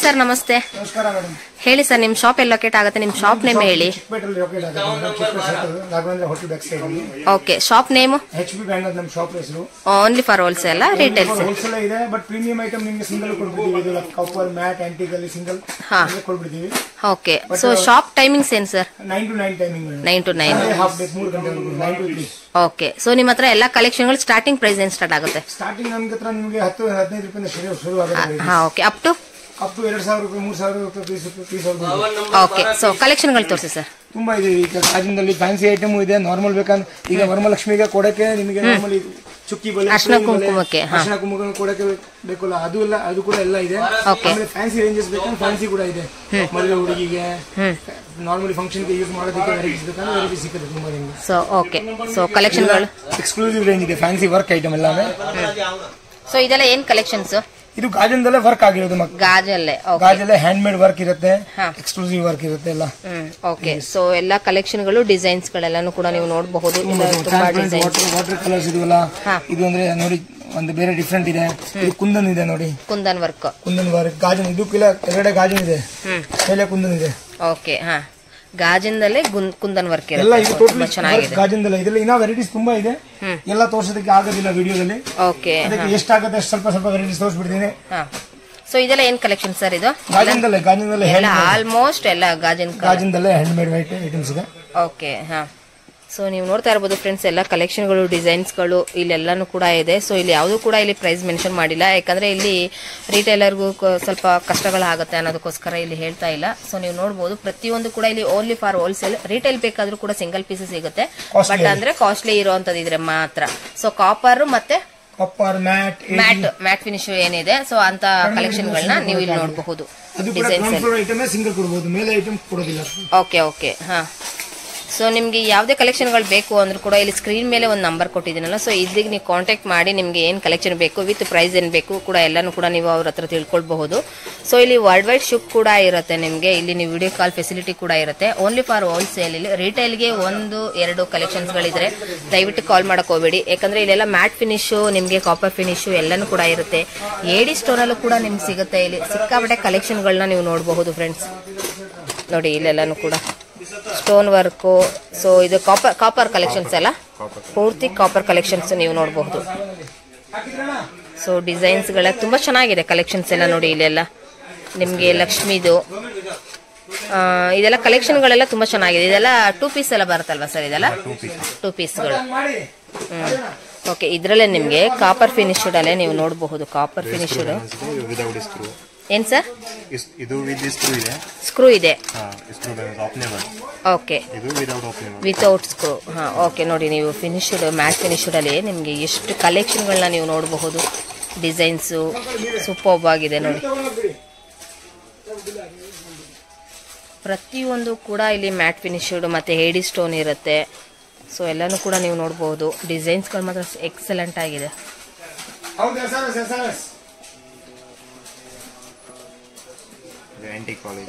Sir, ನಮಸ್ತೆ. ನಮಸ್ಕಾರ madam. ಹೇಳಿ ಸರ್, ನಿಮ್ ಶಾಪ್ ಎಲ್ಲಿ ಲೊಕೇಟ್ ಆಗುತ್ತೆ? ನಿಮ್ ಶಾಪ್ ನೇಮ್ ಹೇಳಿ. Okay, shop name HP brand ನಮ್ಮ ಶಾಪ್ ಹೆಸರು. Only for wholesale retails? Wholesale ಇದೆ, ಬಟ್ ಪ್ರೀಮಿಯಂ ಐಟಮ್ ನಿಮಗೆ ಸಿಂಗಲ್ ಕೊಡ್ಬಿಡ್ತೀವಿ. ಇದು ಕಾಪರ್ ಮ್ಯಾಟ್ ಆಂಟಿಕ್ ಅಲ್ಲಿ ಸಿಂಗಲ್ ಕೊಡ್ಬಿಡ್ತೀವಿ. ಓಕೆ, ಸೊ ಶಾಪ್ ಟೈಮಿಂಗ್ಸ್ ಏನ್ sir? 9 to 9 timing. 9 to 9 half day 3 ಗಂಟೆ 9 to 3. ಓಕೆ, ಸೊ ನಿಮ್ಮ ಹತ್ರ ಎಲ್ಲ ಕಲೆಕ್ಷನ್ಗಳು ಸ್ಟಾರ್ಟಿಂಗ್ ಪ್ರೈಸ್ ಏನ್ ಸ್ಟಾರ್ಟ್ ಆಗುತ್ತೆ? ಸ್ಟಾರ್ಟಿಂಗ್ ನಮ್ಗೆ ಹತ್ರ ನಿಮಗೆ 10-15 ರೂಪಾಯಿ ಶುರು ಆಗುತ್ತೆ. ಓಕೆ, ಅಪ್ ಟು 2,000 ರೂಪಾಯಿ 3,000 ರೂಪಾಯಿ ಪೀಸ್. ಓಕೆ, ಸೊ ಕಲೆಕ್ಷನ್ಗಳು ತೋರಿಸಿ ಸರ್. ತುಂಬಾ ಇದೆ. ಈಗ ಕಾಜಿನಲ್ಲಿ ಫ್ಯಾನ್ಸಿ ಐಟಮ್ ಇದೆ. ನಾರ್ಮಲ್ ಬೇಕಂದ್ರೆ ಈಗ ವರಮಲಕ್ಷ್ಮಿಗೆ ಕೊಡಕ್ಕೆ ನಿಮಗೆ ನಾರ್ಮಲ್ ಚುಕ್ಕಿ ಬಳೆ, ಅರ್ಶಿನ ಕುಂಕುಮಕ್ಕೆ ಕೊಡಕ್ಕೆ ಬೇಕಲ್ಲ, ಅದು ಕೂಡ ಎಲ್ಲ ಇದೆ. ಆಮೇಲೆ ಫ್ಯಾನ್ಸಿ ರೇಂಜಸ್ ಬೇಕಂದ್ರೆ ಫ್ಯಾನ್ಸಿ ಕೂಡ ಇದೆ. ಮದುವೆ ಹುಡುಗಿಗೆ ನಾರ್ಮಲಿ ಫಂಕ್ಷನ್ ಗೆ ಯೂಸ್ ಮಾಡೋದಕ್ಕೆ ವೆರೈಟೀಸ್ ಬೇಕಂದ್ರೆ ವೆರೈಟಿ ಸಿಗುತ್ತೆ ತುಂಬಾ ನಿಮಗೆ. ಸೊ ಓಕೆ, ಸೊ ಕಲೆಕ್ಷನ್ಗಳು ಎಕ್ಸ್ಕ್ಲೂಸಿವ್ ರೇಂಜ್ ಇದೆ. ಫ್ಯಾನ್ಸಿ ವರ್ಕ್ ಐಟಮ್ ಎಲ್ಲಾமே. ಸೊ ಇದೆಲ್ಲ ಏನ್ ಕಲೆಕ್ಷನ್ಸ್? ಇದು ಗಾಜನದಲ್ಲೇ ವರ್ಕ್ ಆಗಿರೋದು. ಗಾಜಲ್ಲೇ ಹ್ಯಾಂಡ್ ಮೇಡ್ ವರ್ಕ್ ಇರುತ್ತೆ, ಎಕ್ಸ್ಕ್ಲೂಸಿವ್ ವರ್ಕ್ ಇರುತ್ತೆ ಎಲ್ಲ. ಓಕೆ, ಸೊ ಎಲ್ಲ ಕಲೆಕ್ಷನ್ಗಳು ಡಿಸೈನ್ಸ್ ಗಳೆಲ್ಲಾನು ಕೂಡ ನೀವು ನೋಡಬಹುದು. ವಾಟರ್ ಕಲರ್ಸ್ ಇದೆಲ್ಲ. ಇದು ಅಂದ್ರೆ ನೋಡಿ ಒಂದು ಬೇರೆ ಡಿಫ್ರೆಂಟ್ ಇದೆ. ಇದು ಕುಂದನ್ ಇದೆ ನೋಡಿ, ಕುಂದನ್ ವರ್ಕ್ ಗಾಜನ್. ಇದು ಕೆಳಗಡೆ ಗಾಜನ್ ಇದೆ, ಮೇಲೆ ಕುಂದನ್ ಇದೆ. ಓಕೆ, ಹಾ, ಗಾಜಿಂದಲೇ ಕುಂದನ್ ವರ್ಕ್ ಎಲ್ಲ ಚೆನ್ನಾಗಿದೆ. ಗಾಜಿಂದಲೇ ಇದೆಲ್ಲ ಇನ್ನೂ ವೆರೈಟೀಸ್ ತುಂಬಾ ಇದೆ. ಎಲ್ಲ ತೋರ್ಸೋದಕ್ಕೆ ಆಗೋದಿಲ್ಲ ವಿಡಿಯೋದಲ್ಲಿ. ಓಕೆ, ಎಷ್ಟಾಗುತ್ತೆ ಸ್ವಲ್ಪ ವೆರೈಟೀಸ್ ತೋರಿಸ್ಬಿಡ್ತೀನಿ. ಸೊ ಇದೆಲ್ಲ ಏನ್ ಕಲೆಕ್ಷನ್ ಸರ್? ಇದು ಗಾಜಿಂದಲೇ ಆಲ್ಮೋಸ್ಟ್ ಎಲ್ಲ ಗಾಜಿಂದಲೇ ಹ್ಯಾಂಡ್ ಮೇಡ್ ಐಟಮ್ಸ್ ಇದೆ. ಓಕೆ, ಹಾ. ಸೊ ನೀವು ನೋಡ್ತಾ ಇರಬಹುದು ಫ್ರೆಂಡ್ಸ್, ಎಲ್ಲ ಕಲೆಕ್ಷನ್ಗಳು ಡಿಸೈನ್ಸ್ಗಳು ಇಲ್ಲೆಲ್ಲಾನು ಕೂಡ ಇದೆ. ಸೊ ಇಲ್ಲಿ ಯಾವುದು ಕೂಡ ಇಲ್ಲಿ ಪ್ರೈಸ್ ಮೆನ್ಷನ್ ಮಾಡಿಲ್ಲ, ಯಾಕಂದ್ರೆ ಇಲ್ಲಿ ರಿಟೇಲರ್ಗೂ ಸ್ವಲ್ಪ ಕಷ್ಟಗಳಾಗುತ್ತೆ ಅನ್ನೋದಕ್ಕೋಸ್ಕರ ಇಲ್ಲಿ ಹೇಳ್ತಾ ಇಲ್ಲ. ಸೊ ನೀವು ನೋಡಬಹುದು ಪ್ರತಿಯೊಂದು ಕೂಡ ಇಲ್ಲಿ ಓನ್ಲಿ ಫಾರ್ ಹೋಲ್ಸೇಲ್. ರಿಟೇಲ್ ಬೇಕಾದ್ರೂ ಕೂಡ ಸಿಂಗಲ್ ಪೀಸ್ ಸಿಗುತ್ತೆ, ಬಟ್ ಅಂದ್ರೆ ಕಾಸ್ಟ್ಲಿ ಇರುವಂತದ್ದು ಇದ್ರೆ ಮಾತ್ರ. ಸೊ ಕಾಪರ್ ಮತ್ತೆ ಮ್ಯಾಟ್ ಫಿನಿಶ್ ಏನಿದೆ, ಸೊ ಅಂತ ಕಲೆಕ್ಷನ್ ಗಳನ್ನ ನೀವು ಇಲ್ಲಿ ನೋಡಬಹುದು. ಓಕೆ ಓಕೆ, ಹಾ. ಸೊ ನಿಮ್ಗೆ ಯಾವುದೇ ಕಲೆಕ್ಷನ್ಗಳು ಬೇಕು ಅಂದ್ರೂ ಕೂಡ ಇಲ್ಲಿ ಸ್ಕ್ರೀನ್ ಮೇಲೆ ಒಂದು ನಂಬರ್ ಕೊಟ್ಟಿದ್ದೀನಲ್ಲ, ಸೊ ಇಲ್ಲಿಗೆ ನೀವು ಕಾಂಟ್ಯಾಕ್ಟ್ ಮಾಡಿ ನಿಮ್ಗೆ ಏನು ಕಲೆಕ್ಷನ್ ಬೇಕು ವಿತ್ ಪ್ರೈಸ್ ಏನು ಬೇಕು ಕೂಡ ಎಲ್ಲಾನು ಕೂಡ ನೀವು ಅವ್ರ ಹತ್ರ ತಿಳ್ಕೊಳ್ಬಹುದು. ಸೊ ಇಲ್ಲಿ ವರ್ಲ್ಡ್ ವೈಡ್ ಶಿಪ್ ಕೂಡ ಇರುತ್ತೆ ನಿಮಗೆ. ಇಲ್ಲಿ ನೀವು ವಿಡಿಯೋ ಕಾಲ್ ಫೆಸಿಲಿಟಿ ಕೂಡ ಇರುತ್ತೆ. Only for wholesale. ಇಲ್ಲಿ ರಿಟೇಲ್ಗೆ 1-2 ಕಲೆಕ್ಷನ್ಸ್ಗಳಿದ್ರೆ ದಯವಿಟ್ಟು ಕಾಲ್ ಮಾಡಕ್ ಹೋಗಬೇಡಿ, ಯಾಕಂದ್ರೆ ಇಲ್ಲೆಲ್ಲ ಮ್ಯಾಟ್ ಫಿನಿಶು, ನಿಮಗೆ ಕಾಪರ್ ಫಿನಿಶು ಎಲ್ಲಾನು ಕೂಡ ಇರುತ್ತೆ. ಏಡಿ ಸ್ಟೋನಲ್ಲೂ ಕೂಡ ನಿಮ್ಗೆ ಸಿಗುತ್ತೆ. ಇಲ್ಲಿ ಸಿಕ್ಕಾಪಟ್ಟೆ ಕಲೆಕ್ಷನ್ಗಳನ್ನ ನೀವು ನೋಡಬಹುದು ಫ್ರೆಂಡ್ಸ್. ನೋಡಿ ಇಲ್ಲೆಲ್ಲಾನು ಕೂಡ ಸ್ಟೋನ್ ವರ್ಕು. ಸೊ ಇದು ಕಾಪರ್ ಕಲೆಕ್ಷನ್ಸ್ ಎಲ್ಲ ಪೂರ್ತಿ ಕಾಪರ್ ಕಲೆಕ್ಷನ್ಸ್ ನೀವು ನೋಡಬಹುದು. ಸೊ ಡಿಸೈನ್ಸ್ ಗಳ ತುಂಬಾ ಚೆನ್ನಾಗಿದೆ ಕಲೆಕ್ಷನ್ಸ್ ಎಲ್ಲ. ನೋಡಿ ಇಲ್ಲೆಲ್ಲ ನಿಮ್ಗೆ ಲಕ್ಷ್ಮಿದು ಇದೆಲ್ಲ ಕಲೆಕ್ಷನ್ ಗಳೆಲ್ಲ ತುಂಬಾ ಚೆನ್ನಾಗಿದೆ. ಇದೆಲ್ಲ 2 ಪೀಸ್ ಎಲ್ಲ ಬರುತ್ತಲ್ವಾ ಸರ್? ಇದೆಲ್ಲ 2 ಪೀಸ್ಗಳು. ಓಕೆ, ಇದ್ರಲ್ಲೇ ನಿಮ್ಗೆ ಕಾಪರ್ ಫಿನಿಶ್ಡ್ ಅಲ್ಲೇ ನೀವು ನೋಡಬಹುದು. ಕಾಪರ್ ಫಿನಿಶ್ಡ್ ಏನ್ ಸರ್? ಇದು ಸ್ಕ್ರೂ ಇದೆ. Okay, without screw. ಹಾ, ಓಕೆ. ನೋಡಿ ನೀವು ಫಿನಿಶ್ಡ್ ಮ್ಯಾಟ್ ಫಿನಿಶ್ಡ್ ಅಲ್ಲಿ ನಿಮ್ಗೆ ಎಷ್ಟು ಕಲೆಕ್ಷನ್ಗಳನ್ನ ನೀವು ನೋಡಬಹುದು. ಡಿಸೈನ್ಸು ಸೂಪರ್ಬ್ ಆಗಿದೆ ನೋಡಿ. ಪ್ರತಿಯೊಂದು ಕೂಡ ಇಲ್ಲಿ ಮ್ಯಾಟ್ ಫಿನಿಶ್ಡ್ ಮತ್ತೆ ಏಡಿ ಸ್ಟೋನ್ ಇರುತ್ತೆ. ಸೊ ಎಲ್ಲಾನು ಕೂಡ ನೀವು ನೋಡಬಹುದು. ಡಿಸೈನ್ಸ್ಗಳು ಮಾತ್ರ ಎಕ್ಸಲೆಂಟ್ ಆಗಿದೆ.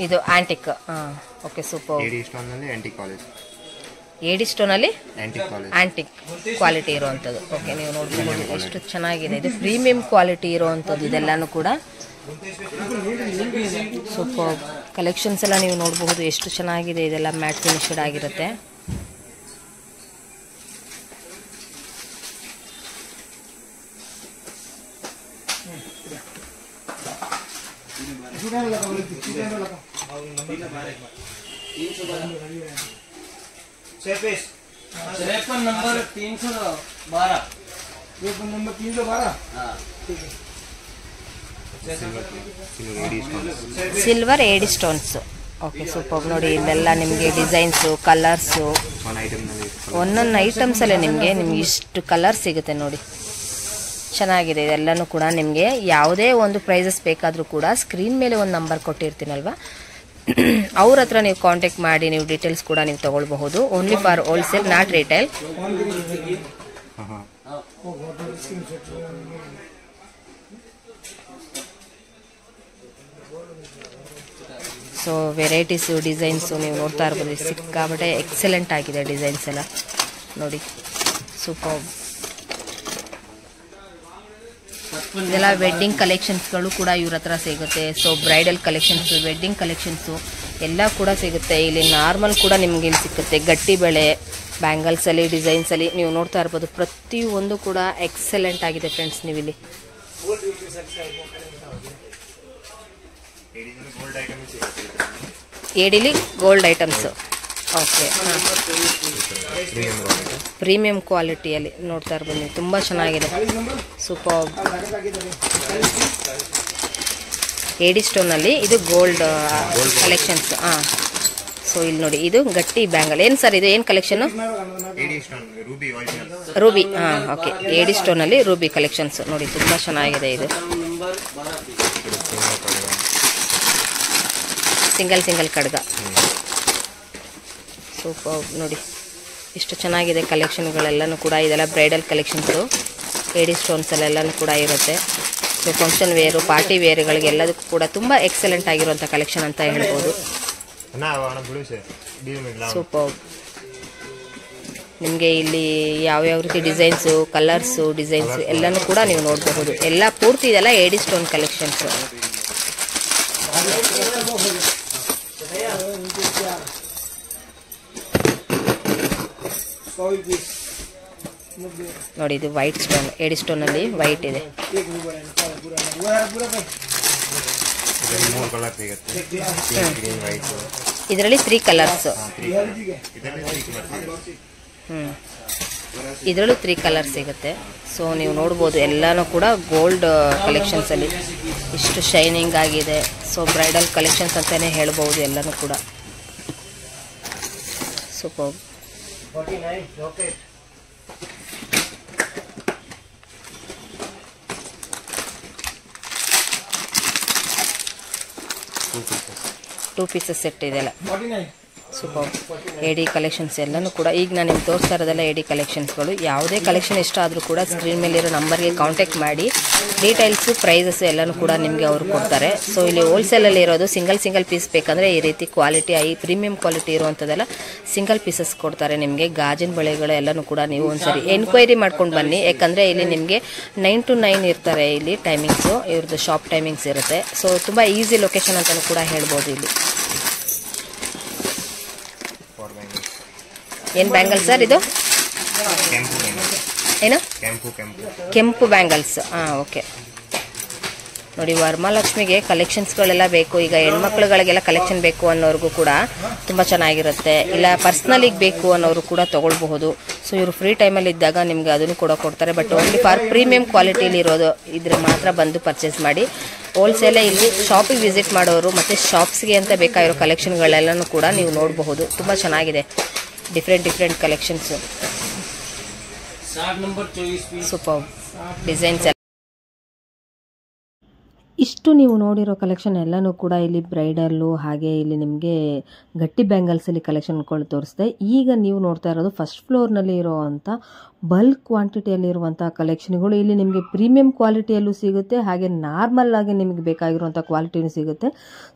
ಇದು ಆಂಟಿಕ್. Okay, super. ಏಡಿ ಸ್ಟೋನ್ ಅಲ್ಲಿ ಆಂಟಿಕ್ ಕ್ವಾಲಿಟಿ ಇರುವಂತದ್ದು. ಓಕೆ, ನೀವು ನೋಡಬಹುದು ಎಷ್ಟು ಚೆನ್ನಾಗಿದೆ. ಇದು ಪ್ರೀಮಿಯಂ ಕ್ವಾಲಿಟಿ ಇರುವಂತದ್ದು ಇದೆಲ್ಲಾನು ಕೂಡ. ಸೂಪರ್ ಕಲೆಕ್ಷನ್ಸ್ ಎಲ್ಲ ನೀವು ನೋಡಬಹುದು ಎಷ್ಟು ಚೆನ್ನಾಗಿದೆ. ಇದೆಲ್ಲ ಮ್ಯಾಟ್ ಫಿನಿಶ್ಡ್ ಆಗಿರುತ್ತೆ. नंबर 312 ಸಿಲ್ವರ್ ಏಡಿ ಸ್ಟೋನ್ಸ್. Okay, super. ನೋಡಿ ಇಲ್ಲೆಲ್ಲ ನಿಮಗೆ ಡಿಸೈನ್ಸು, ಕಲರ್ಸು, ಒಂದೊಂದು ಐಟಮ್ಸ್ ಅಲ್ಲೇ ನಿಮಗೆ ಇಷ್ಟು ಕಲರ್ ಸಿಗುತ್ತೆ ನೋಡಿ. ಚೆನ್ನಾಗಿದೆ ಇದೆಲ್ಲನೂ ಕೂಡ. ನಿಮಗೆ ಯಾವುದೇ ಒಂದು ಪ್ರೈಸಸ್ ಬೇಕಾದರೂ ಕೂಡ ಸ್ಕ್ರೀನ್ ಮೇಲೆ ಒಂದು ನಂಬರ್ ಕೊಟ್ಟಿರ್ತೀನಲ್ವಾ, ಅವ್ರ ಹತ್ರ ನೀವು ಕಾಂಟ್ಯಾಕ್ಟ್ ಮಾಡಿ ನೀವು ಡೀಟೇಲ್ಸ್ ಕೂಡ ನೀವು ತಗೊಳ್ಬಹುದು. Only for wholesale, not retail. So varieties, designs ನೀವು ನೋಡ್ತಾ ಇರ್ಬೋದು. ಸಿಕ್ಕಾಪಟ್ಟೆ ಎಕ್ಸಲೆಂಟ್ ಆಗಿದೆ ಡಿಸೈನ್ಸ್ ಎಲ್ಲ ನೋಡಿ. ಸೂಪರ್. ಇದೆಲ್ಲ ವೆಡ್ಡಿಂಗ್ ಕಲೆಕ್ಷನ್ಸ್ಗಳು ಕೂಡ ಇವ್ರ ಹತ್ರ ಸಿಗುತ್ತೆ. So bridal collections, wedding collections ಎಲ್ಲ ಕೂಡ ಸಿಗುತ್ತೆ ಇಲ್ಲಿ. ನಾರ್ಮಲ್ ಕೂಡ ನಿಮ್ಗೆ ಇಲ್ಲಿ ಸಿಗುತ್ತೆ. ಗಟ್ಟಿ ಬೆಳೆ ಬ್ಯಾಂಗಲ್ಸಲ್ಲಿ, ಡಿಸೈನ್ಸಲ್ಲಿ ನೀವು ನೋಡ್ತಾ ಇರ್ಬೋದು. ಪ್ರತಿಯೊಂದು ಕೂಡ ಎಕ್ಸಲೆಂಟ್ ಆಗಿದೆ ಫ್ರೆಂಡ್ಸ್. ನೀವು ಇಲ್ಲಿ ಏಡಿಲಿ ಗೋಲ್ಡ್ ಐಟಮ್ಸು. ಓಕೆ, ಪ್ರೀಮಿಯಂ ಕ್ವಾಲಿಟಿಯಲ್ಲಿ ನೋಡ್ತಾ ಇರ್ಬೋದು ನೀವು. ತುಂಬ ಚೆನ್ನಾಗಿದೆ, ಸೂಪರ್. ಏಡಿ ಸ್ಟೋನಲ್ಲಿ ಇದು ಗೋಲ್ಡ್ ಕಲೆಕ್ಷನ್ಸ್. ಹಾಂ, ಸೊ ಇಲ್ಲಿ ನೋಡಿ, ಇದು ಗಟ್ಟಿ ಬ್ಯಾಂಗಲ್. ಏನು ಸರ್ ಇದು, ಏನು ಕಲೆಕ್ಷನು? ರೂಬಿ. ಹಾಂ, ಓಕೆ. ಏಡಿ ಸ್ಟೋನಲ್ಲಿ ರೂಬಿ ಕಲೆಕ್ಷನ್ಸ್ ನೋಡಿ, ತುಂಬ ಚೆನ್ನಾಗಿದೆ ಇದು. ಸಿಂಗಲ್ ಕಡ್ಗ. ಸೂಪರ್ ನೋಡಿ, ಇಷ್ಟು ಚೆನ್ನಾಗಿದೆ ಕಲೆಕ್ಷನ್ಗಳೆಲ್ಲನೂ ಕೂಡ. ಇದೆಲ್ಲ ಬ್ರೈಡಲ್ ಕಲೆಕ್ಷನ್ಸು, ಏಡಿ ಸ್ಟೋನ್ಸಲ್ಲೆಲ್ಲನೂ ಕೂಡ ಇರುತ್ತೆ. ಸೊ ಫಂಕ್ಷನ್ ವೇರು, ಪಾರ್ಟಿ ವೇರ್ಗಳಿಗೆ ಎಲ್ಲದಕ್ಕೂ ಕೂಡ ತುಂಬ ಎಕ್ಸಲೆಂಟ್ ಆಗಿರುವಂಥ ಕಲೆಕ್ಷನ್ ಅಂತ ಹೇಳ್ಬೋದು. ಸೂಪರ್. ನಿಮಗೆ ಇಲ್ಲಿ ಯಾವ್ಯಾವ ರೀತಿ ಡಿಸೈನ್ಸು, ಕಲರ್ಸು, ಡಿಸೈನ್ಸು ಎಲ್ಲನೂ ಕೂಡ ನೀವು ನೋಡಬಹುದು. ಎಲ್ಲ ಪೂರ್ತಿ ಇದೆಲ್ಲ ಏಡಿ ಸ್ಟೋನ್ ಕಲೆಕ್ಷನ್ಸು. ನೋಡಿ, ಇದು ವೈಟ್ ಸ್ಟೋನ್, ಏಡಿ ಸ್ಟೋನಲ್ಲಿ ವೈಟ್ ಇದೆ. ಇದರಲ್ಲಿ 3 ಕಲರ್ಸ್. ಇದರಲ್ಲೂ 3 ಕಲರ್ ಸಿಗುತ್ತೆ. ಸೊ ನೀವು ನೋಡ್ಬೋದು ಎಲ್ಲನೂ ಕೂಡ ಗೋಲ್ಡ್ ಕಲೆಕ್ಷನ್ಸಲ್ಲಿ ಇಷ್ಟು ಶೈನಿಂಗ್ ಆಗಿದೆ. ಸೊ ಬ್ರೈಡಲ್ ಕಲೆಕ್ಷನ್ಸ್ ಅಂತಲೇ ಹೇಳ್ಬೋದು ಎಲ್ಲನೂ ಕೂಡ. ಸೂಪರ್. ಟೂ ಪೀಸಸ್ ಸೆಟ್ ಇದೆಲ್ಲ. ಸೂಪರ್. ಏಡಿ ಕಲೆಕ್ಷನ್ಸ್ ಎಲ್ಲನೂ ಕೂಡ ಈಗ ನಾನು ನಿಮ್ಗೆ ತೋರಿಸ್ತಾ ಇರೋದೆಲ್ಲ ಏಡಿ ಕಲೆಕ್ಷನ್ಸ್ಗಳು. ಯಾವುದೇ ಕಲೆಕ್ಷನ್ ಇಷ್ಟ ಆದರೂ ಕೂಡ ಸ್ಕ್ರೀನ್ ಮೇಲಿರೋ ನಂಬರ್ಗೆ ಕಾಂಟ್ಯಾಕ್ಟ್ ಮಾಡಿ ಡೀಟೇಲ್ಸು, ಪ್ರೈಸಸ್ಸು ಎಲ್ಲನೂ ಕೂಡ ನಿಮಗೆ ಅವರು ಕೊಡ್ತಾರೆ. ಸೊ ಇಲ್ಲಿ ಹೋಲ್ಸೇಲಲ್ಲಿ ಇರೋದು ಸಿಂಗಲ್ ಪೀಸ್ ಬೇಕಂದರೆ ಈ ರೀತಿ ಕ್ವಾಲಿಟಿ, ಪ್ರೀಮಿಯಂ ಕ್ವಾಲಿಟಿ ಇರುವಂಥದ್ದೆಲ್ಲ ಸಿಂಗಲ್ ಪೀಸಸ್ ಕೊಡ್ತಾರೆ ನಿಮಗೆ. ಗಾಜಿನ ಬಳೆಗಳು ಎಲ್ಲನೂ ಕೂಡ ನೀವು ಒಂದ್ಸರಿ ಎನ್ಕ್ವೈರಿ ಮಾಡ್ಕೊಂಡು ಬನ್ನಿ. ಯಾಕಂದರೆ ಇಲ್ಲಿ ನಿಮಗೆ 9 to 9 ಇರ್ತಾರೆ ಇಲ್ಲಿ ಟೈಮಿಂಗ್ಸು, ಇವ್ರದ್ದು ಶಾಪ್ ಟೈಮಿಂಗ್ಸ್ ಇರುತ್ತೆ. ಸೊ ತುಂಬ ಈಸಿ ಲೊಕೇಶನ್ ಅಂತಲೂ ಕೂಡ ಹೇಳ್ಬೋದು ಇಲ್ಲಿ. ಏನು ಬ್ಯಾಂಗಲ್ ಸರ್ ಇದು? ಏನು? ಕೆಂಪು ಬ್ಯಾಂಗಲ್ಸ್. ಹಾಂ, ಓಕೆ. ನೋಡಿ, ವರಮಹಾಲಕ್ಷ್ಮಿಗೆ ಕಲೆಕ್ಷನ್ಸ್ಗಳೆಲ್ಲ ಬೇಕು. ಈಗ ಹೆಣ್ಮಕ್ಳುಗಳಿಗೆಲ್ಲ ಕಲೆಕ್ಷನ್ ಬೇಕು ಅನ್ನೋರ್ಗೂ ಕೂಡ ತುಂಬ ಚೆನ್ನಾಗಿರುತ್ತೆ. ಇಲ್ಲ ಪರ್ಸ್ನಲಿಗೆ ಬೇಕು ಅನ್ನೋರು ಕೂಡ ತೊಗೊಳ್ಬಹುದು. ಸೊ ಇವರು ಫ್ರೀ ಟೈಮಲ್ಲಿ ಇದ್ದಾಗ ನಿಮಗೆ ಅದನ್ನು ಕೂಡ ಕೊಡ್ತಾರೆ. ಬಟ್ ಓನ್ಲಿ ಫಾರ್ ಪ್ರೀಮಿಯಂ ಕ್ವಾಲಿಟಿಲಿ ಇರೋದು ಇದ್ರೆ ಮಾತ್ರ ಬಂದು ಪರ್ಚೇಸ್ ಮಾಡಿ. ಹೋಲ್ಸೇಲೇ ಇಲ್ಲಿ ಶಾಪಿಗೆ ವಿಸಿಟ್ ಮಾಡೋರು ಮತ್ತು ಶಾಪ್ಸ್ಗೆ ಅಂತ ಬೇಕಾಗಿರೋ ಕಲೆಕ್ಷನ್ಗಳೆಲ್ಲನೂ ಕೂಡ ನೀವು ನೋಡಬಹುದು. ತುಂಬ ಚೆನ್ನಾಗಿದೆ, ಡಿಫ್ರೆಂಟ್ ಕಲೆಕ್ಷನ್ಸು. Super designs. ಇಷ್ಟು ನೀವು ನೋಡಿರೋ ಕಲೆಕ್ಷನ್ ಎಲ್ಲನೂ ಕೂಡ ಇಲ್ಲಿ ಬ್ರೈಡಲ್ಲು, ಹಾಗೆ ಇಲ್ಲಿ ನಿಮಗೆ ಗಟ್ಟಿ ಬ್ಯಾಂಗಲ್ಸಲ್ಲಿ ಕಲೆಕ್ಷನ್ಗಳು ತೋರಿಸಿದೆ. ಈಗ ನೀವು ನೋಡ್ತಾ ಇರೋದು ಫಸ್ಟ್ ಫ್ಲೋರ್ನಲ್ಲಿ ಇರೋವಂಥ ಬಲ್ಕ್ ಕ್ವಾಂಟಿಟಿಯಲ್ಲಿರುವಂಥ ಕಲೆಕ್ಷನ್ಗಳು. ಇಲ್ಲಿ ನಿಮಗೆ ಪ್ರೀಮಿಯಂ ಕ್ವಾಲಿಟಿಯಲ್ಲೂ ಸಿಗುತ್ತೆ, ಹಾಗೆ ನಾರ್ಮಲ್ ಆಗಿ ನಿಮಗೆ ಬೇಕಾಗಿರುವಂಥ ಕ್ವಾಲಿಟಿನೂ ಸಿಗುತ್ತೆ.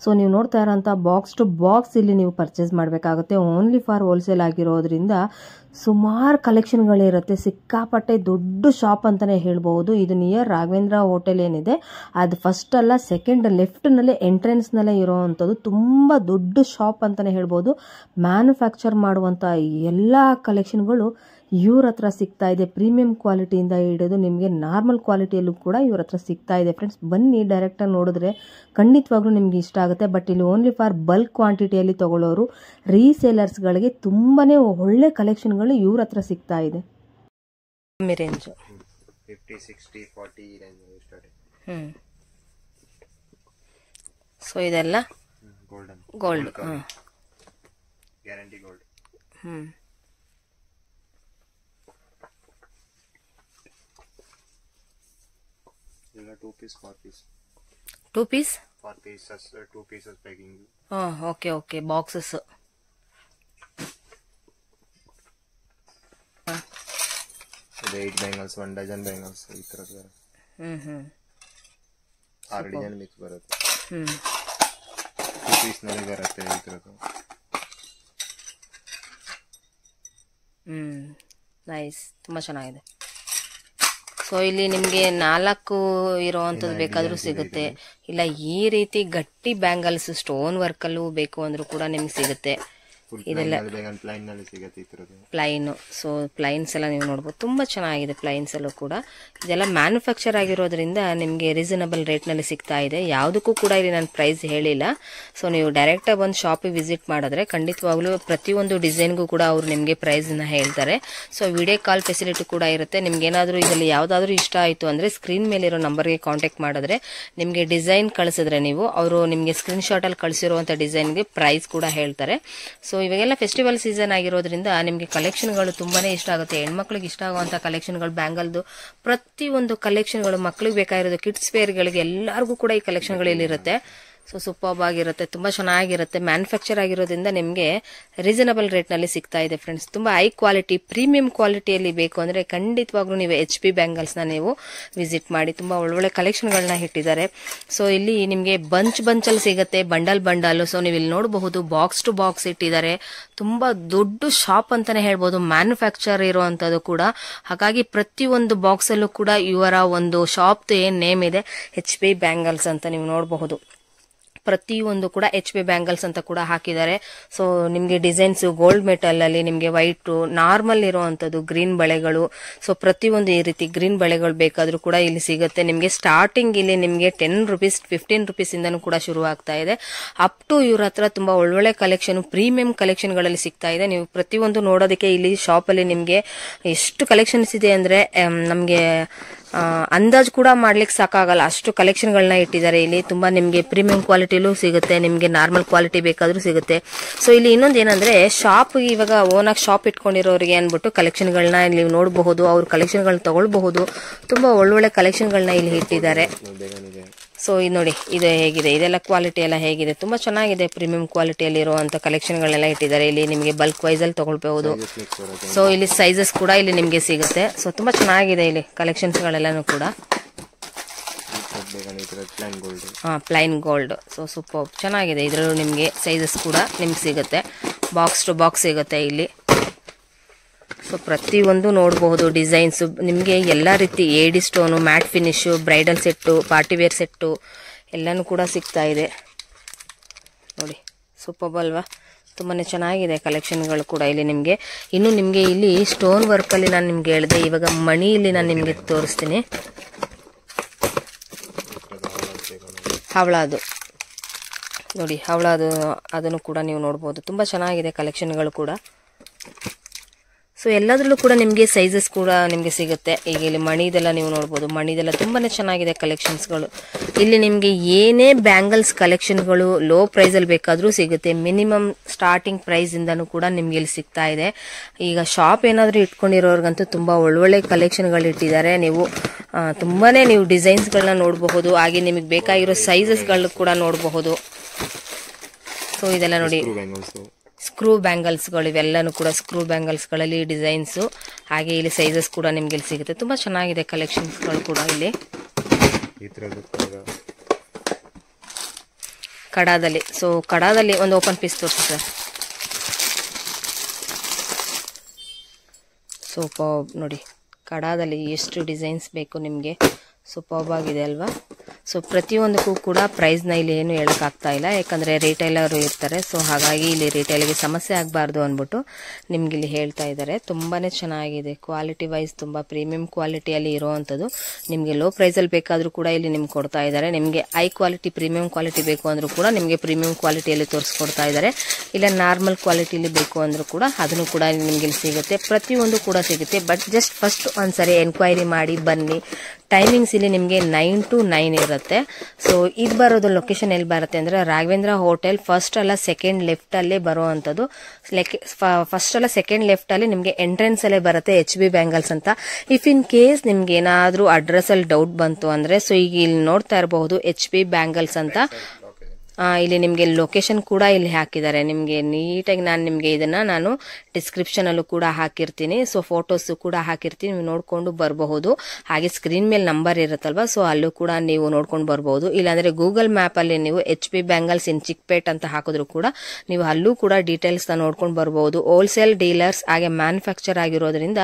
ಸೊ ನೀವು ನೋಡ್ತಾ ಇರೋಂಥ ಬಾಕ್ಸ್ ಟು ಬಾಕ್ಸ್ ಇಲ್ಲಿ ನೀವು ಪರ್ಚೇಸ್ ಮಾಡಬೇಕಾಗುತ್ತೆ. ಓನ್ಲಿ ಫಾರ್ ಹೋಲ್ಸೇಲ್ ಆಗಿರೋದ್ರಿಂದ ಸುಮಾರು ಕಲೆಕ್ಷನ್ಗಳಿರುತ್ತೆ. ಸಿಕ್ಕಾಪಟ್ಟೆ ದೊಡ್ಡ ಶಾಪ್ ಅಂತಲೇ ಹೇಳ್ಬೋದು. ಇದು ನಿಯರ್ ರಾಘವೇಂದ್ರ ಹೋಟೆಲ್ ಏನಿದೆ ಅದು ಫಸ್ಟ್ ಅಲ್ಲ, ಸೆಕೆಂಡ್ ಲೆಫ್ಟ್ನಲ್ಲೇ ಎಂಟ್ರೆನ್ಸ್ನಲ್ಲೇ ಇರೋವಂಥದ್ದು. ತುಂಬ ದೊಡ್ಡ ಶಾಪ್ ಅಂತಲೇ ಹೇಳ್ಬೋದು. ಮ್ಯಾನುಫ್ಯಾಕ್ಚರ್ ಮಾಡುವಂಥ ಎಲ್ಲ ಕಲೆಕ್ಷನ್ಗಳು ಇವ್ರ ಹತ್ರ ಸಿಗ್ತಾ ಇದೆ. ಪ್ರೀಮಿಯಂ ಕ್ವಾಲಿಟಿಯಿಂದ ಹಿಡಿದು ನಿಮಗೆ ನಾರ್ಮಲ್ ಕ್ವಾಲಿಟಿಯಲ್ಲೂ ಕೂಡ ಇವ್ರ ಹತ್ರ ಸಿಗ್ತಾ ಇದೆ. ಫ್ರೆಂಡ್ಸ್, ಬನ್ನಿ, ಡೈರೆಕ್ಟಾಗಿ ನೋಡಿದ್ರೆ ಖಂಡಿತವಾಗ್ಲೂ ನಿಮ್ಗೆ ಇಷ್ಟ ಆಗುತ್ತೆ. ಬಟ್ ಇಲ್ಲಿ ಓನ್ಲಿ ಫಾರ್ ಬಲ್ಕ್ ಕ್ವಾಂಟಿಟಿಯಲ್ಲಿ ತಗೊಳ್ಳೋರು ರೀಸೇಲರ್ಸ್ಗಳಿಗೆ ತುಂಬಾ ಒಳ್ಳೆ ಕಲೆಕ್ಷನ್ಗಳು ಇವ್ರ ಹತ್ರ ಸಿಗ್ತಾ ಇದೆ. ರೇಂಜು 50, 60, 40 ಸೊ ಇದೆಲ್ಲ ಗೋಲ್ಡ್. Guarantee gold. ಇಲ್ಲ 2 piece 4 piece 2 piece 4 pieces 2 pieces packing. Okay boxes. ಇದು 8 ಬ್ಯಾಂಗಲ್ಸ್, 1 ಡಜನ್ ಬ್ಯಾಂಗಲ್ಸ್ ಈ ತರ ಬರುತ್ತೆ. 6 ಡಿಸೈನ್ ಮಿಕ್ಸ್ ಬರುತ್ತೆ. 2 ಪೀಸ್ ನಲ್ಲಿ ಬರುತ್ತೆ ಈ ತರ. ನೈಸ್, ತುಂಬ ಚೆನ್ನಾಗಿದೆ. ಸೊ ಇಲ್ಲಿ ನಿಮ್ಗೆ 4 ಇರುವಂತದ್ದು ಬೇಕಾದ್ರೂ ಸಿಗುತ್ತೆ, ಇಲ್ಲ ಈ ರೀತಿ ಗಟ್ಟಿ ಬ್ಯಾಂಗಲ್ಸ್ ಸ್ಟೋನ್ ವರ್ಕ್ ಅಲ್ಲೂ ಬೇಕು ಅಂದ್ರೂ ಕೂಡ ನಿಮ್ಗೆ ಸಿಗುತ್ತೆ. ಇದೆಲ್ಲ ಪ್ಲೈನ್. ಸೊ ಪ್ಲೈನ್ಸ್ ಎಲ್ಲ ನೀವು ನೋಡ್ಬೋದು, ತುಂಬಾ ಚೆನ್ನಾಗಿದೆ ಪ್ಲೈನ್ಸ್ ಅಲ್ಲೂ ಕೂಡ. ಇದೆಲ್ಲ ಮ್ಯಾನುಫ್ಯಾಕ್ಚರ್ ಆಗಿರೋದ್ರಿಂದ ನಿಮ್ಗೆ ರೀಸನಬಲ್ ರೇಟ್ ನಲ್ಲಿ ಸಿಗ್ತಾ ಇದೆ. ಯಾವುದಕ್ಕೂ ಕೂಡ ಇಲ್ಲಿ ನಾನು ಪ್ರೈಸ್ ಹೇಳಿಲ್ಲ. ಸೊ ನೀವು ಡೈರೆಕ್ಟ್ ಆಗಿ ಒಂದು ಶಾಪಿಗೆ ವಿಸಿಟ್ ಮಾಡಿದ್ರೆ ಖಂಡಿತವಾಗ್ಲೂ ಪ್ರತಿಯೊಂದು ಡಿಸೈನ್ಗೂ ಕೂಡ ಅವ್ರು ನಿಮ್ಗೆ ಪ್ರೈಸ್ ನ ಹೇಳ್ತಾರೆ. ಸೊ ವಿಡಿಯೋ ಕಾಲ್ ಫೆಸಿಲಿಟಿ ಕೂಡ ಇರುತ್ತೆ. ನಿಮ್ಗೆ ಏನಾದ್ರೂ ಇದರಲ್ಲಿ ಯಾವ್ದಾದ್ರು ಇಷ್ಟ ಆಯ್ತು ಅಂದ್ರೆ ಸ್ಕ್ರೀನ್ ಮೇಲೆ ಇರೋ ನಂಬರ್ಗೆ ಕಾಂಟ್ಯಾಕ್ಟ್ ಮಾಡಿದ್ರೆ ನಿಮ್ಗೆ ಡಿಸೈನ್ ಕಳಿಸಿದ್ರೆ ನೀವು ಅವರು ನಿಮ್ಗೆ ಸ್ಕ್ರೀನ್ ಶಾಟ್ ಅಲ್ಲಿ ಕಳಿಸಿರುವಂತ ಡಿಸೈನ್ಗೆ ಪ್ರೈಸ್ ಕೂಡ ಹೇಳ್ತಾರೆ. ಸೊ ಇವಾಗೆಲ್ಲ ಫೆಸ್ಟಿವಲ್ ಸೀಸನ್ ಆಗಿರೋದ್ರಿಂದ ನಿಮ್ಗೆ ಕಲೆಕ್ಷನ್ಗಳು ತುಂಬಾನೇ ಇಷ್ಟ ಆಗುತ್ತೆ. ಹೆಣ್ಮಕ್ಳಿಗೆ ಇಷ್ಟ ಆಗುವಂತ ಕಲೆಕ್ಷನ್ಗಳು, ಬ್ಯಾಂಗಲ್ದು ಪ್ರತಿಯೊಂದು ಕಲೆಕ್ಷನ್ಗಳು, ಮಕ್ಳಿಗೆ ಬೇಕಾಗಿರೋದು ಕಿಡ್ಸ್ ವೇರ್ ಗಳಿಗೆ ಎಲ್ಲರಿಗೂ ಕೂಡ ಈ ಕಲೆಕ್ಷನ್ಗಳು ಇಲ್ಲಿರುತ್ತೆ. ಸೊ ಸೂಪರ್ಬ್ ಆಗಿರುತ್ತೆ, ತುಂಬಾ ಚೆನ್ನಾಗಿರುತ್ತೆ. ಮ್ಯಾನುಫ್ಯಾಕ್ಚರ್ ಆಗಿರೋದ್ರಿಂದ ನಿಮ್ಗೆ ರೀಸನಬಲ್ ರೇಟ್ ನಲ್ಲಿ ಸಿಗ್ತಾ ಇದೆ ಫ್ರೆಂಡ್ಸ್. ತುಂಬಾ ಹೈ ಕ್ವಾಲಿಟಿ, ಪ್ರೀಮಿಯಂ ಕ್ವಾಲಿಟಿಯಲ್ಲಿ ಬೇಕು ಅಂದ್ರೆ ಖಂಡಿತವಾಗ್ಲೂ ನೀವು HP ಬ್ಯಾಂಗಲ್ಸ್ ನ ನೀವು ವಿಸಿಟ್ ಮಾಡಿ. ತುಂಬಾ ಒಳ್ಳೊಳ್ಳೆ ಕಲೆಕ್ಷನ್ ಗಳನ್ನ ಇಟ್ಟಿದ್ದಾರೆ. ಸೊ ಇಲ್ಲಿ ನಿಮ್ಗೆ ಬಂಚ್ ಅಲ್ಲಿ ಸಿಗುತ್ತೆ, ಬಂಡಲ್. ಸೊ ನೀವು ಇಲ್ಲಿ ನೋಡಬಹುದು ಬಾಕ್ಸ್ ಟು ಬಾಕ್ಸ್ ಇಟ್ಟಿದ್ದಾರೆ. ತುಂಬಾ ದೊಡ್ಡ ಶಾಪ್ ಅಂತಾನೆ ಹೇಳ್ಬೋದು, ಮ್ಯಾನುಫ್ಯಾಕ್ಚರ್ ಇರುವಂತದ್ದು ಕೂಡ. ಹಾಗಾಗಿ ಪ್ರತಿಯೊಂದು ಬಾಕ್ಸ್ ಅಲ್ಲೂ ಕೂಡ ಇವರ ಒಂದು ಶಾಪ್ ಏನ್ ನೇಮ್ ಇದೆ HP ಬ್ಯಾಂಗಲ್ಸ್ ಅಂತ ನೀವು ನೋಡಬಹುದು. ಪ್ರತಿಯೊಂದು ಕೂಡ HP ಬ್ಯಾಂಗಲ್ಸ್ ಅಂತ ಕೂಡ ಹಾಕಿದ್ದಾರೆ. ಸೊ ನಿಮ್ಗೆ ಡಿಸೈನ್ಸ್ ಗೋಲ್ಡ್ ಮೆಟಲ್ ಅಲ್ಲಿ, ನಿಮ್ಗೆ ವೈಟ್ ನಾರ್ಮಲ್ ಇರುವಂತದ್ದು ಗ್ರೀನ್ ಬಳೆಗಳು. ಸೊ ಪ್ರತಿಯೊಂದು ಈ ರೀತಿ ಗ್ರೀನ್ ಬಳೆಗಳು ಬೇಕಾದ್ರೂ ಕೂಡ ಇಲ್ಲಿ ಸಿಗುತ್ತೆ ನಿಮ್ಗೆ. ಸ್ಟಾರ್ಟಿಂಗ್ ಇಲ್ಲಿ ನಿಮ್ಗೆ 10 ರೂಪೀಸ್ 15 ರೂಪೀಸ್ ಇಂದನೂ ಕೂಡ ಶುರು ಆಗ್ತಾ ಇದೆ. ಅಪ್ ಟು ಇವ್ರ ಹತ್ರ ತುಂಬಾ ಒಳ್ಳೊಳ್ಳೆ ಕಲೆಕ್ಷನ್, ಪ್ರೀಮಿಯಂ ಕಲೆಕ್ಷನ್ ಗಳಲ್ಲಿ ಸಿಗ್ತಾ ಇದೆ. ನೀವು ಪ್ರತಿಯೊಂದು ನೋಡೋದಕ್ಕೆ ಇಲ್ಲಿ ಶಾಪ್ ಅಲ್ಲಿ ನಿಮ್ಗೆ ಎಷ್ಟು ಕಲೆಕ್ಷನ್ಸ್ ಇದೆ ಅಂದ್ರೆ ನಮ್ಗೆ ಅಂದಾಜ್ ಕೂಡ ಮಾಡ್ಲಿಕ್ಕೆ ಸಾಕಾಗಲ್ಲ, ಅಷ್ಟು ಕಲೆಕ್ಷನ್ ಗಳನ್ನ ಇಟ್ಟಿದ್ದಾರೆ ಇಲ್ಲಿ. ತುಂಬಾ ನಿಮ್ಗೆ ಪ್ರೀಮಿಯಂ ಕ್ವಾಲಿಟಿಲೂ ಸಿಗುತ್ತೆ, ನಿಮ್ಗೆ ನಾರ್ಮಲ್ ಕ್ವಾಲಿಟಿ ಬೇಕಾದ್ರೂ ಸಿಗುತ್ತೆ. ಸೊ ಇಲ್ಲಿ ಇನ್ನೊಂದು ಏನಂದ್ರೆ ಶಾಪ್ ಇವಾಗ ಓನ್ ಆಗಿ ಶಾಪ್ ಇಟ್ಕೊಂಡಿರೋರಿಗೆ ಅನ್ಬಿಟ್ಟು ಕಲೆಕ್ಷನ್ ಗಳನ್ನ ಇಲ್ಲಿ ನೋಡಬಹುದು, ಅವ್ರ ಕಲೆಕ್ಷನ್ ಗಳನ್ನ ತಗೊಳ್ಬಹುದು. ತುಂಬಾ ಒಳ್ಳೊಳ್ಳೆ ಕಲೆಕ್ಷನ್ ಗಳನ್ನ ಇಲ್ಲಿ ಇಟ್ಟಿದ್ದಾರೆ. ಸೊ ಇದು ನೋಡಿ, ಇದು ಹೇಗಿದೆ, ಇದೆಲ್ಲ ಕ್ವಾಲಿಟಿ ಎಲ್ಲ ಹೇಗಿದೆ, ತುಂಬಾ ಚೆನ್ನಾಗಿದೆ. ಪ್ರೀಮಿಯಂ ಕ್ವಾಲಿಟಿಯಲ್ಲಿ ಇರುವಂತ ಕಲೆಕ್ಷನ್ ಗಳನ್ನೆಲ್ಲ ಇಟ್ಟಿದ್ದಾರೆ. ಇಲ್ಲಿ ನಿಮಗೆ ಬಲ್ಕ್ ವೈಸ್ ಅಲ್ಲಿ ತಗೊಳ್ಬಹುದು. ಸೊ ಇಲ್ಲಿ ಸೈಜಸ್ ಕೂಡ ಇಲ್ಲಿ ನಿಮ್ಗೆ ಸಿಗುತ್ತೆ. ಸೊ ತುಂಬಾ ಚೆನ್ನಾಗಿದೆ ಇಲ್ಲಿ ಕಲೆಕ್ಷನ್ಸ್ ಗಳೆಲ್ಲಾನು ಕೂಡ. Plain gold. ಸೊ ಸೂಪರ್ ಚೆನ್ನಾಗಿದೆ. ಇದರಲ್ಲೂ ನಿಮ್ಗೆ ಸೈಜಸ್ ಕೂಡ ನಿಮ್ಗೆ ಸಿಗುತ್ತೆ, ಬಾಕ್ಸ್ ಟು ಬಾಕ್ಸ್ ಸಿಗುತ್ತೆ ಇಲ್ಲಿ. ಸೊ ಪ್ರತಿಯೊಂದು ನೋಡಬಹುದು ಡಿಸೈನ್ಸ್ ನಿಮ್ಗೆ ಎಲ್ಲಾ ರೀತಿ ಏಡಿ stone, mat finish, bridal set, partywear set ಎಲ್ಲಾನು ಕೂಡ ಸಿಗ್ತಾ ಇದೆ ನೋಡಿ. ಸೂಪರ್ ಅಲ್ವಾ? ತುಂಬಾನೇ ಚೆನ್ನಾಗಿದೆ ಕಲೆಕ್ಷನ್ಗಳು ಕೂಡ ಇಲ್ಲಿ ನಿಮ್ಗೆ. ಇನ್ನು ನಿಮ್ಗೆ ಇಲ್ಲಿ ಸ್ಟೋನ್ ವರ್ಕ್ ಅಲ್ಲಿ ನಾನು ನಿಮ್ಗೆ ಹೇಳಿದೆ, ಇವಾಗ ಮಣಿಯಲ್ಲಿ ನಾನು ನಿಮ್ಗೆ ತೋರಿಸ್ತೀನಿ. ಹವಳಾದು ನೋಡಿ, ಹವಳಾದು ಅದನ್ನು ಕೂಡ ನೀವು ನೋಡಬಹುದು. ತುಂಬಾ ಚೆನ್ನಾಗಿದೆ ಕಲೆಕ್ಷನ್ಗಳು ಕೂಡ. ಸೊ ಎಲ್ಲದರಲ್ಲೂ ಕೂಡ ನಿಮ್ಗೆ ಸೈಜಸ್ ಕೂಡ ನಿಮ್ಗೆ ಸಿಗುತ್ತೆ. ಈಗ ಇಲ್ಲಿ ಮಣಿದೆಲ್ಲ ನೀವು ನೋಡಬಹುದು, ಮಣಿದೆಲ್ಲ ತುಂಬಾನೇ ಚೆನ್ನಾಗಿದೆ ಕಲೆಕ್ಷನ್ಸ್ಗಳು. ಇಲ್ಲಿ ನಿಮ್ಗೆ ಏನೇ ಬ್ಯಾಂಗಲ್ಸ್ ಕಲೆಕ್ಷನ್ಗಳು ಲೋ ಪ್ರೈಸ್ ಅಲ್ಲಿ ಬೇಕಾದ್ರೂ ಸಿಗುತ್ತೆ. ಮಿನಿಮಮ್ ಸ್ಟಾರ್ಟಿಂಗ್ ಪ್ರೈಸ್ ಇಂದಾನು ಕೂಡ ನಿಮ್ಗೆ ಇಲ್ಲಿ ಸಿಗ್ತಾ ಇದೆ. ಈಗ ಶಾಪ್ ಏನಾದ್ರೂ ಇಟ್ಕೊಂಡಿರೋರ್ಗಂತೂ ತುಂಬಾ ಒಳ್ಳೊಳ್ಳೆ ಕಲೆಕ್ಷನ್ಗಳು ಇಟ್ಟಿದ್ದಾರೆ. ನೀವು ತುಂಬಾನೇ ನೀವು ಡಿಸೈನ್ಸ್ ಗಳನ್ನ ನೋಡಬಹುದು, ಹಾಗೆ ನಿಮಗೆ ಬೇಕಾಗಿರೋ ಸೈಜಸ್ ಗಳು ಕೂಡ ನೋಡಬಹುದು. ಸೊ ಇದೆಲ್ಲ ನೋಡಿ, ಸ್ಕ್ರೂ ಬ್ಯಾಂಗಲ್ಸ್ ಗಳು, ಇವೆಲ್ಲಾನು ಕೂಡ ಸ್ಕ್ರೂ ಬ್ಯಾಂಗಲ್ಸ್ ಗಳಲ್ಲಿ ಡಿಸೈನ್ಸ್, ಹಾಗೆ ಇಲ್ಲಿ ಸೈಜಸ್ ಕೂಡ ನಿಮ್ಗೆ ಇಲ್ಲಿ ಸಿಗುತ್ತೆ. ತುಂಬಾ ಚೆನ್ನಾಗಿದೆ ಕಲೆಕ್ಷನ್ಸ್ ಗಳು ಕೂಡ ಇಲ್ಲಿ. ಕಡಾದಲ್ಲಿ, ಸೊ ಕಡಾದಲ್ಲಿ ಒಂದು ಓಪನ್ ಪೀಸ್ ತೋರಿಸಿ ಸರ್. ಸೂಪರ್ ನೋಡಿ, ಕಡಾದಲ್ಲಿ ಎಷ್ಟು ಡಿಸೈನ್ಸ್ ಬೇಕು ನಿಮ್ಗೆ, ಸೂಪರ್ ಆಗಿದೆ ಅಲ್ವಾ? ಸೊ ಪ್ರತಿಯೊಂದಕ್ಕೂ ಕೂಡ ಪ್ರೈಸ್ ನ ಇಲ್ಲಿ ಏನು ಹೇಳಕ್ ಆಗ್ತಾ ಇಲ್ಲ, ಯಾಕಂದ್ರೆ ರಿಟೈಲರ್ ಇರ್ತಾರೆ. ಸೊ ಹಾಗಾಗಿ ಇಲ್ಲಿ ರಿಟೈಲ್ಗೆ ಸಮಸ್ಯೆ ಆಗಬಾರ್ದು ಅಂದ್ಬಿಟ್ಟು ನಿಮ್ಗೆ ಇಲ್ಲಿ ಹೇಳ್ತಾ ಇದ್ದಾರೆ. ತುಂಬಾನೇ ಚೆನ್ನಾಗಿದೆ ಕ್ವಾಲಿಟಿ ವೈಸ್, ತುಂಬಾ ಪ್ರೀಮಿಯಂ ಕ್ವಾಲಿಟಿಯಲ್ಲಿ ಇರುವಂತದ್ದು. ನಿಮ್ಗೆ ಲೋ ಪ್ರೈಸ್ ಅಲ್ಲಿ ಬೇಕಾದ್ರೂ ಕೂಡ ಇಲ್ಲಿ ನಿಮ್ಗೆ ಕೊಡ್ತಾ ಇದ್ದಾರೆ. ನಿಮ್ಗೆ ಹೈ ಕ್ವಾಲಿಟಿ ಪ್ರೀಮಿಯಂ ಕ್ವಾಲಿಟಿ ಬೇಕು ಅಂದ್ರೂ ಕೂಡ ನಿಮ್ಗೆ ಪ್ರೀಮಿಯಂ ಕ್ವಾಲಿಟಿಯಲ್ಲಿ ತೋರಿಸ್ಕೊಡ್ತಾ ಇದ್ದಾರೆ. ಇಲ್ಲ ನಾರ್ಮಲ್ ಕ್ವಾಲಿಟಿಲಿ ಬೇಕು ಅಂದ್ರೂ ಕೂಡ ಅದನ್ನು ಕೂಡ ನಿಮ್ಗೆ ಇಲ್ಲಿ ಸಿಗುತ್ತೆ. ಪ್ರತಿಯೊಂದು ಕೂಡ ಸಿಗುತ್ತೆ. ಬಟ್ ಜಸ್ಟ್ ಫಸ್ಟ್ ಒಂದ್ಸರಿ ಎನ್ಕ್ವೈರಿ ಮಾಡಿ ಬನ್ನಿ. ಟೈಮಿಂಗ್ಸ್ ಇಲ್ಲಿ ನಿಮ್ಗೆ 9 to 9 ಇರುತ್ತೆ. ಸೊ ಇದು ಬರೋದು ಲೊಕೇಶನ್ ಎಲ್ಲಿ ಬರುತ್ತೆ ಅಂದ್ರೆ ರಾಘವೇಂದ್ರ ಹೋಟೆಲ್ ಫಸ್ಟ್ ಅಲ್ಲ ಸೆಕೆಂಡ್ ಲೆಫ್ಟ್ ಅಲ್ಲೇ ಬರುವಂತದ್ದು. ಫಸ್ಟ್ ಅಲ್ಲ ಸೆಕೆಂಡ್ ಲೆಫ್ಟ್ ಅಲ್ಲಿ ನಿಮ್ಗೆ ಎಂಟ್ರೆನ್ಸ್ ಅಲ್ಲೇ ಬರುತ್ತೆ HB ಬ್ಯಾಂಗಲ್ಸ್ ಅಂತ. ಇಫ್ ಇನ್ ಕೇಸ್ ನಿಮ್ಗೆ ಏನಾದ್ರೂ ಅಡ್ರೆಸ್ ಅಲ್ಲಿ ಡೌಟ್ ಬಂತು ಅಂದ್ರೆ, ಸೊ ಈಗ ಇಲ್ಲಿ ನೋಡ್ತಾ ಇರಬಹುದು HB ಬ್ಯಾಂಗಲ್ಸ್ ಅಂತ. ಇಲ್ಲಿ ನಿಮಗೆ ಲೊಕೇಶನ್ ಕೂಡ ಇಲ್ಲಿ ಹಾಕಿದ್ದಾರೆ. ನಿಮಗೆ ನೀಟಾಗಿ ನಿಮಗೆ ನಾನು ಡಿಸ್ಕ್ರಿಪ್ಷನ್ ಅಲ್ಲೂ ಕೂಡ ಹಾಕಿರ್ತೀನಿ. ಸೊ ಫೋಟೋಸ್ ಕೂಡ ಹಾಕಿರ್ತೀನಿ, ನೀವು ನೋಡ್ಕೊಂಡು ಬರಬಹುದು. ಹಾಗೆ ಸ್ಕ್ರೀನ್ ಮೇಲೆ ನಂಬರ್ ಇರುತ್ತಲ್ವಾ, ಸೊ ಅಲ್ಲೂ ಕೂಡ ನೀವು ನೋಡ್ಕೊಂಡು ಬರಬಹುದು. ಇಲ್ಲಾಂದ್ರೆ ಗೂಗಲ್ ಮ್ಯಾಪ್ ಅಲ್ಲಿ ನೀವು HP ಬ್ಯಾಂಗಲ್ಸ್ ಇನ್ ಚಿಕ್ಪೇಟ್ ಅಂತ ಹಾಕಿದ್ರು ಕೂಡ ನೀವು ಅಲ್ಲೂ ಕೂಡ ಡೀಟೇಲ್ಸ್ ನೋಡ್ಕೊಂಡು ಬರಬಹುದು. ಹೋಲ್ಸೇಲ್ ಡೀಲರ್ಸ್ ಹಾಗೆ ಮ್ಯಾನುಫ್ಯಾಕ್ಚರ್ ಆಗಿರೋದ್ರಿಂದ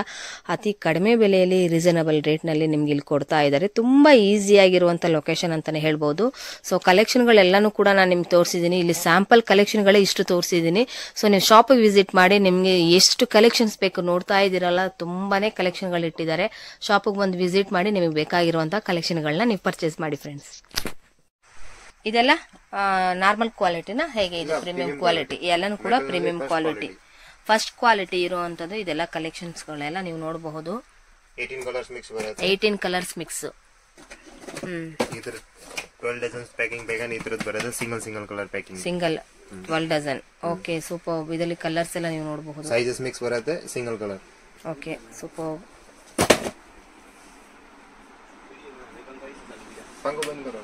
ಅತಿ ಕಡಿಮೆ ಬೆಲೆಯಲ್ಲಿ ರೀಸನಬಲ್ ರೇಟ್ ನಲ್ಲಿ ನಿಮ್ಗೆ ಇಲ್ಲಿ ಕೊಡ್ತಾ ಇದ್ದಾರೆ. ತುಂಬಾ ಈಸಿ ಆಗಿರುವಂತ ಲೊಕೇಶನ್ ಅಂತಾನೆ ಹೇಳ್ಬಹುದು. ಸೊ ಕಲೆಕ್ಷನ್ ಗಳೆಲ್ಲಾನು ಕೂಡ ನಾನು ನಿಮ್ಗೆ ತೋರಿಸಿದೀನಿ. ಇಲ್ಲಿ ಸ್ಯಾಂಪಲ್ ಕಲೆಕ್ಷನ್ ಗಳೇ ಇಷ್ಟು ತೋರಿಸಿದೀನಿ. ಸೊ ನೀವು ಶಾಪ್ ವಿಸಿಟ್ ಮಾಡಿ ನಿಮ್ಗೆ ಎಷ್ಟು ಕಲೆಕ್ಷನ್ಸ್ ಬೇಕು ನೋಡ್ತಾ ಇದ್ದೀರಲ್ಲ, ತುಂಬಾನೇ ಕಲೆಕ್ಷನ್ ಗಳು ಇಟ್ಟಿದ್ದಾರೆ. ಶಾಪಿಗೆ ಬಂದು ವಿಸಿಟ್ ಮಾಡಿ ನಿಮಗೆ ಬೇಕಾಗಿರುವಂತಹ ಕಲೆಕ್ಷನ್ ಗಳನ್ನ ನೀವು ಪರ್ಚೇಸ್ ಮಾಡಿ ಫ್ರೆಂಡ್ಸ್. ಇದೆಲ್ಲ ನಾರ್ಮಲ್ ಕ್ವಾಲಿಟಿನ ಹೇಗೆ ಇದು ಪ್ರೀಮಿಯಂ ಕ್ವಾಲಿಟಿ, ಎಲ್ಲಾನು ಕೂಡ ಪ್ರೀಮಿಯಂ ಕ್ವಾಲಿಟಿ ಫಸ್ಟ್ ಕ್ವಾಲಿಟಿ ಇರುವಂತದ್ದು. ಇದೆಲ್ಲ ಕಲೆಕ್ಷನ್ಸ್ ಗಳೆಲ್ಲ ನೀವು ನೋಡಬಹುದು. 18 ಕಲರ್ಸ್ ಮಿಕ್ಸ್ ಬರುತ್ತೆ. 18 ಕಲರ್ಸ್ ಮಿಕ್ಸ್. ಇದ್ರ 12 ಡಜನ್ಸ್ ಪ್ಯಾಕಿಂಗ್ ಬೇಗನೆ ಇದ್ರದ್ದು ಬರೋದು. Single colour packing. Single 12 dozen. Okay super. ಇದರಲ್ಲಿ ಕಲರ್ಸ್ ಎಲ್ಲ ನೀವು ನೋಡಬಹುದು. ಸೈಜಸ್ ಮಿಕ್ಸ್ ಬರುತ್ತೆ, ಸಿಂಗಲ್ ಕಲರ್. Okay super. पंखो बंद करो.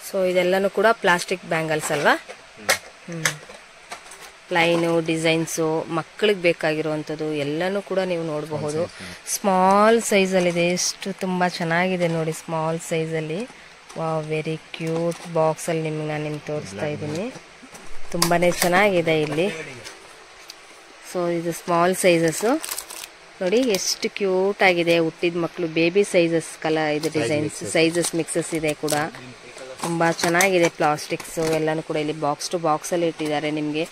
ಸೊ ಇದೆಲ್ಲಾನು ಕೂಡ ಪ್ಲಾಸ್ಟಿಕ್ ಬ್ಯಾಂಗಲ್ಸ್ ಅಲ್ವಾ? ಪ್ಲೈನು ಡಿಸೈನ್ಸು ಮಕ್ಕಳಿಗೆ ಬೇಕಾಗಿರುವಂಥದ್ದು ಎಲ್ಲನೂ ಕೂಡ ನೀವು ನೋಡಬಹುದು. ಸ್ಮಾಲ್ ಸೈಜಲ್ಲಿದೆ. ಎಷ್ಟು ತುಂಬ ಚೆನ್ನಾಗಿದೆ ನೋಡಿ, ಸ್ಮಾಲ್ ಸೈಜಲ್ಲಿ. Wow, very cute. ಬಾಕ್ಸಲ್ಲಿ ನಾನು ತೋರಿಸ್ತಾ ಇದ್ದೀನಿ. ತುಂಬಾ ಚೆನ್ನಾಗಿದೆ ಇಲ್ಲಿ. ಸೊ ಇದು ಸ್ಮಾಲ್ ಸೈಜಸ್ಸು ನೋಡಿ, ಎಷ್ಟು ಕ್ಯೂಟ್ ಆಗಿದೆ. ಹುಟ್ಟಿದ ಮಕ್ಕಳು ಬೇಬಿ ಸೈಜಸ್ ಕಲರ್ ಇದು ಡಿಸೈನ್ಸ್ ಸೈಜಸ್ ಮಿಕ್ಸಸ್ ಇದೆ ಕೂಡ. ತುಂಬ ಚೆನ್ನಾಗಿದೆ. ಪ್ಲಾಸ್ಟಿಕ್ಸು ಎಲ್ಲನೂ ಕೂಡ ಇಲ್ಲಿ ಬಾಕ್ಸ್ ಟು ಬಾಕ್ಸಲ್ಲಿ ಇಟ್ಟಿದ್ದಾರೆ. ನಿಮಗೆ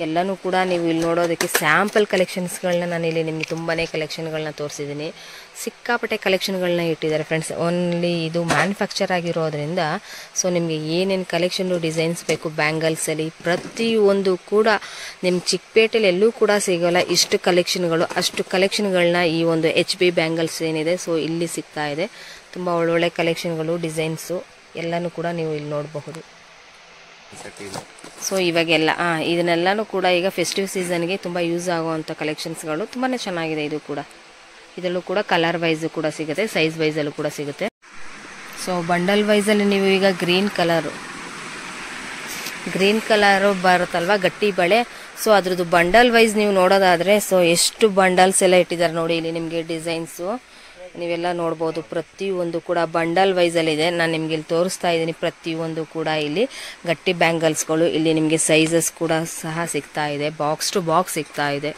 ಎಲ್ಲನೂ ಕೂಡ ನೀವು ಇಲ್ಲಿ ನೋಡೋದಕ್ಕೆ ಸ್ಯಾಂಪಲ್ ಕಲೆಕ್ಷನ್ಸ್ಗಳನ್ನ ನಾನು ಇಲ್ಲಿ ನಿಮಗೆ ತುಂಬಾ ಕಲೆಕ್ಷನ್ಗಳನ್ನ ತೋರಿಸಿದ್ದೀನಿ. ಸಿಕ್ಕಾಪಟ್ಟೆ ಕಲೆಕ್ಷನ್ಗಳನ್ನ ಇಟ್ಟಿದ್ದಾರೆ ಫ್ರೆಂಡ್ಸ್. ಓನ್ಲಿ ಇದು ಮ್ಯಾನುಫ್ಯಾಕ್ಚರ್ ಆಗಿರೋದ್ರಿಂದ ಸೊ ನಿಮಗೆ ಏನೇನು ಕಲೆಕ್ಷನ್ ಡಿಸೈನ್ಸ್ ಬೇಕು ಬ್ಯಾಂಗಲ್ಸಲ್ಲಿ ಪ್ರತಿಯೊಂದು ಕೂಡ ನಿಮ್ಮ ಚಿಕ್ಕಪೇಟೆಯಲ್ಲಿ ಎಲ್ಲೂ ಕೂಡ ಸಿಗೋಲ್ಲ. ಇಷ್ಟು ಕಲೆಕ್ಷನ್ಗಳು, ಅಷ್ಟು ಕಲೆಕ್ಷನ್ಗಳನ್ನ ಈ ಒಂದು HP ಬ್ಯಾಂಗಲ್ಸ್ ಏನಿದೆ ಸೊ ಇಲ್ಲಿ ಸಿಗ್ತಾ ಇದೆ. ತುಂಬ ಒಳ್ಳೊಳ್ಳೆ ಕಲೆಕ್ಷನ್ಗಳು, ಡಿಸೈನ್ಸು ಎಲ್ಲನೂ ಕೂಡ ನೀವು ಇಲ್ಲಿ ನೋಡಬಹುದು. ಸೊ ಇವಾಗೆಲ್ಲ ಇದನ್ನೆಲ್ಲನೂ ಕೂಡ ಈಗ ಫೆಸ್ಟಿವ್ ಸೀಸನ್ಗೆ ತುಂಬ ಯೂಸ್ ಆಗುವಂಥ ಕಲೆಕ್ಷನ್ಸ್ಗಳು ತುಂಬಾ ಚೆನ್ನಾಗಿದೆ. ಇದು ಕೂಡ ಇದರಲ್ಲೂ ಕೂಡ ಕಲರ್ ವೈಸ್ ಕೂಡ ಸಿಗುತ್ತೆ, ಸೈಜ್ ವೈಸಲ್ಲೂ ಕೂಡ ಸಿಗುತ್ತೆ. ಸೊ ಬಂಡಲ್ ವೈಸಲ್ಲಿ ನೀವು ಈಗ ಗ್ರೀನ್ ಕಲರು ಬರುತ್ತಲ್ವ ಗಟ್ಟಿ ಬಳೆ. ಸೊ ಅದ್ರದ್ದು ಬಂಡಲ್ ವೈಸ್ ನೀವು ನೋಡೋದಾದ್ರೆ ಸೊ ಎಷ್ಟು ಬಂಡಲ್ಸ್ ಎಲ್ಲ ಇಟ್ಟಿದ್ದಾರೆ ನೋಡಿ. ಇಲ್ಲಿ ನಿಮಗೆ ಡಿಸೈನ್ಸು ನೀವೆಲ್ಲ ನೋಡ್ಬೋದು. ಪ್ರತಿಯೊಂದು ಕೂಡ ಬಂಡಲ್ ವೈಸಲ್ಲಿ ಇದೆ. ನಾನು ನಿಮ್ಗೆ ಇಲ್ಲಿ ತೋರಿಸ್ತಾ ಇದ್ದೀನಿ. ಪ್ರತಿಯೊಂದು ಕೂಡ ಇಲ್ಲಿ ಗಟ್ಟಿ ಬ್ಯಾಂಗಲ್ಸ್ಗಳು. ಇಲ್ಲಿ ನಿಮಗೆ ಸೈಜಸ್ ಕೂಡ ಸಹ ಸಿಗ್ತಾ ಇದೆ. ಬಾಕ್ಸ್ ಟು ಬಾಕ್ಸ್ ಸಿಗ್ತಾ ಇದೆ.